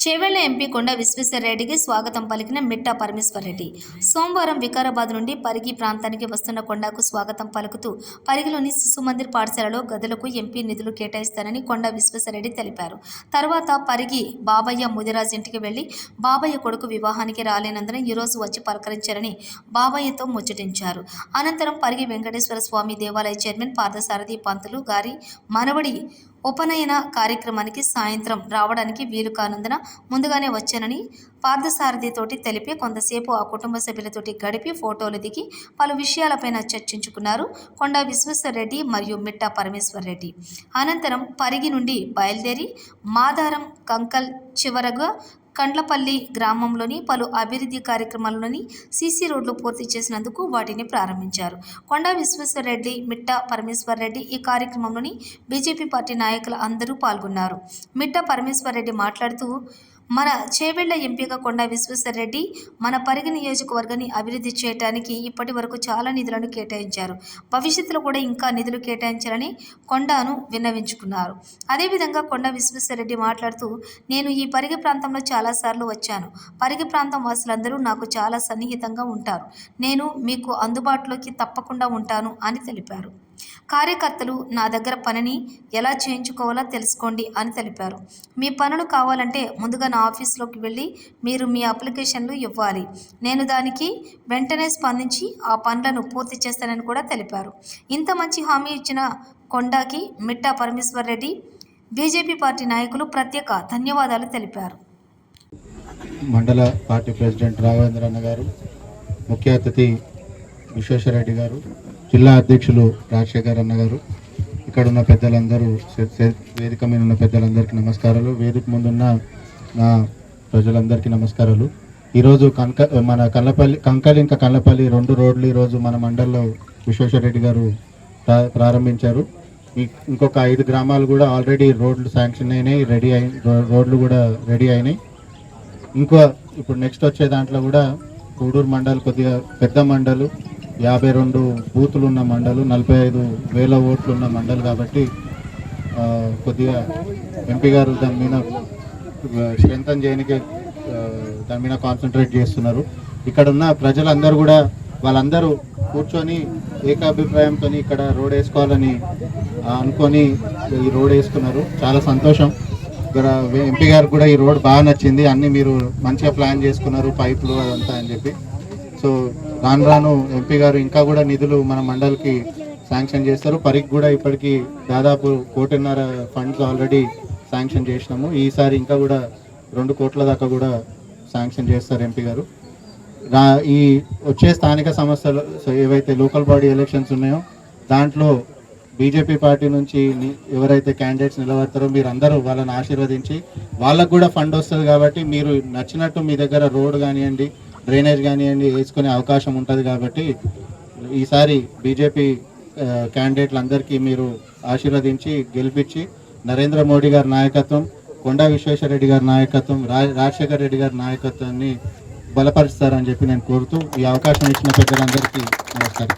Chevella MP కొండ విశ్వేశ్వరరెడ్డికి స్వాగతం పలికిన మిట్టా పరమేశ్వరరెడ్డి సోమవారం వికారాబాద్ నుండి పరిగి ప్రాంతానికి వస్తున్న కొండకు స్వాగతం పలుకుతూ పరిగిలోని శిశు మందిర్ పాఠశాలలో గదులకు ఎంపీ నిధులు కేటాయిస్తారని కొండ విశ్వేశ్వరరెడ్డి తెలిపారు. తర్వాత పరిగి బాబయ్య ముదిరాజ్ ఇంటికి వెళ్లి బాబయ్య కొడుకు వివాహానికి రాలేనందున ఈరోజు వచ్చి పలకరించారని బాబయ్యతో ముచ్చటించారు. అనంతరం పరిగి వెంకటేశ్వర స్వామి దేవాలయ చైర్మన్ పార్థసారథి పంతులు గారి మనవడి ఉపనయన కార్యక్రమానికి సాయంత్రం రావడానికి వీలు కానందున ముందుగానే వచ్చానని పార్థసారథితోటి తెలిపి కొంతసేపు ఆ కుటుంబ సభ్యులతోటి గడిపి ఫోటోలు దిగి పలు విషయాలపైన చర్చించుకున్నారు కొండ విశ్వేశ్వరరెడ్డి మరియు మిట్టా పరమేశ్వరరెడ్డి. అనంతరం పరిగి నుండి బయలుదేరి మాదారం కంకల్ చివరగా కండ్లపల్లి గ్రామంలోని పలు అభివృద్ధి కార్యక్రమాలలోని సీసీ రోడ్లు పూర్తి చేసినందుకు వాటిని ప్రారంభించారు. కొండ విశ్వేశ్వరరెడ్డి, మిట్టా పరమేశ్వరరెడ్డి ఈ కార్యక్రమంలోని బీజేపీ పార్టీ నాయకులు అందరూ పాల్గొన్నారు. మిట్టా పరమేశ్వరరెడ్డి మాట్లాడుతూ, మన చేవెళ్ల ఎంపీగా కొండ విశ్వేశ్వరరెడ్డి మన పరిగి నియోజకవర్గాన్ని అభివృద్ధి చేయడానికి ఇప్పటి వరకు చాలా నిధులను కేటాయించారు. భవిష్యత్తులో కూడా ఇంకా నిధులు కేటాయించాలని కొండను విన్నవించుకున్నారు. అదేవిధంగా కొండ విశ్వేశ్వరరెడ్డి మాట్లాడుతూ, నేను ఈ పరిగి ప్రాంతంలో చాలాసార్లు వచ్చాను. పరిగి ప్రాంతం వాసులందరూ నాకు చాలా సన్నిహితంగా ఉంటారు. నేను మీకు అందుబాటులోకి తప్పకుండా ఉంటాను అని తెలిపారు. కార్యకర్తలు నా దగ్గర పనిని ఎలా చేయించుకోవాలో తెలుసుకోండి అని తెలిపారు. మీ పనులు కావాలంటే ముందుగా నా ఆఫీస్లోకి వెళ్ళి మీరు మీ అప్లికేషన్లు ఇవ్వాలి. నేను దానికి వెంటనే స్పందించి ఆ పనులను పూర్తి చేస్తానని కూడా తెలిపారు. ఇంత మంచి హామీ ఇచ్చిన కొండకి మిట్టా పరమేశ్వరరెడ్డి, బీజేపీ పార్టీ నాయకులు ప్రత్యేక ధన్యవాదాలు తెలిపారు. మండల పార్టీ ప్రెసిడెంట్ రాఘవేంద్రన్న గారు, ముఖ్య అతిథి విశ్వేశ్వరరెడ్డి గారు, జిల్లా అధ్యక్షులు రాజశేఖర్ అన్న గారు, ఇక్కడ ఉన్న పెద్దలందరూ, వేదిక మీద ఉన్న పెద్దలందరికీ నమస్కారాలు, వేదిక ముందున్న నా ప్రజలందరికీ నమస్కారాలు. ఈరోజు మన కంకల్ ఇంకా కల్లపల్లి 2 రోడ్లు ఈరోజు మన మండలంలో విశ్వేశ్వరరెడ్డి గారు ప్రారంభించారు. ఇంకొక 5 గ్రామాలు కూడా ఆల్రెడీ రోడ్లు శాంక్షన్ అయినాయి, రోడ్లు కూడా రెడీ అయినాయి. ఇప్పుడు నెక్స్ట్ వచ్చే దాంట్లో కూడా గూడూరు మండల్ కొద్దిగా పెద్ద మండలు, 52 బూతులు ఉన్న మండలు, 45,000 ఓట్లు ఉన్న మండలు కాబట్టి కొద్దిగా ఎంపీ గారు దాని మీద స్ట్రెంథన్ చేయడానికి దాని మీద కాన్సన్ట్రేట్ చేస్తున్నారు. ఇక్కడ ఉన్న ప్రజలందరూ కూడా వాళ్ళందరూ కూర్చొని ఏకాభిప్రాయంతో ఇక్కడ రోడ్ వేసుకోవాలని అనుకొని ఈ రోడ్ వేసుకున్నారు. చాలా సంతోషం. ఇక్కడ ఎంపీ గారు కూడా ఈ రోడ్ బాగా నచ్చింది, అన్నీ మీరు మంచిగా ప్లాన్ చేసుకున్నారు, పైపులు అదంతా అని చెప్పి. సో రాను ఎంపీ గారు ఇంకా కూడా నిధులు మన మండలికి శాంక్షన్ చేస్తారు. పరిగి కూడా ఇప్పటికీ దాదాపు 1.5 కోట్ల ఫండ్స్ ఆల్రెడీ శాంక్షన్ చేసినాము. ఈసారి ఇంకా కూడా 2 కోట్ల దాకా కూడా శాంక్షన్ చేస్తారు ఎంపీ గారు. ఈ వచ్చే స్థానిక సమస్యలు ఏవైతే లోకల్ బాడీ ఎలక్షన్స్ ఉన్నాయో దాంట్లో బీజేపీ పార్టీ నుంచి ఎవరైతే క్యాండిడేట్స్ నిలబడతారో మీరు అందరూ వాళ్ళని ఆశీర్వదించి వాళ్ళకు కూడా ఫండ్ వస్తుంది కాబట్టి మీరు నచ్చినట్టు మీ దగ్గర రోడ్ కానివ్వండి, డ్రైనేజ్ కానివ్వండి వేసుకునే అవకాశం ఉంటుంది. కాబట్టి ఈసారి బీజేపీ క్యాండిడేట్లందరికీ మీరు ఆశీర్వదించి గెలిపించి నరేంద్ర మోడీ గారి నాయకత్వం, కొండా విశ్వేశ్వరరెడ్డి గారి నాయకత్వం, రాజశేఖర్ రెడ్డి గారి నాయకత్వాన్ని బలపరుస్తారని చెప్పి నేను కోరుతూ ఈ అవకాశం ఇచ్చిన పెద్దలందరికీ నమస్కారం.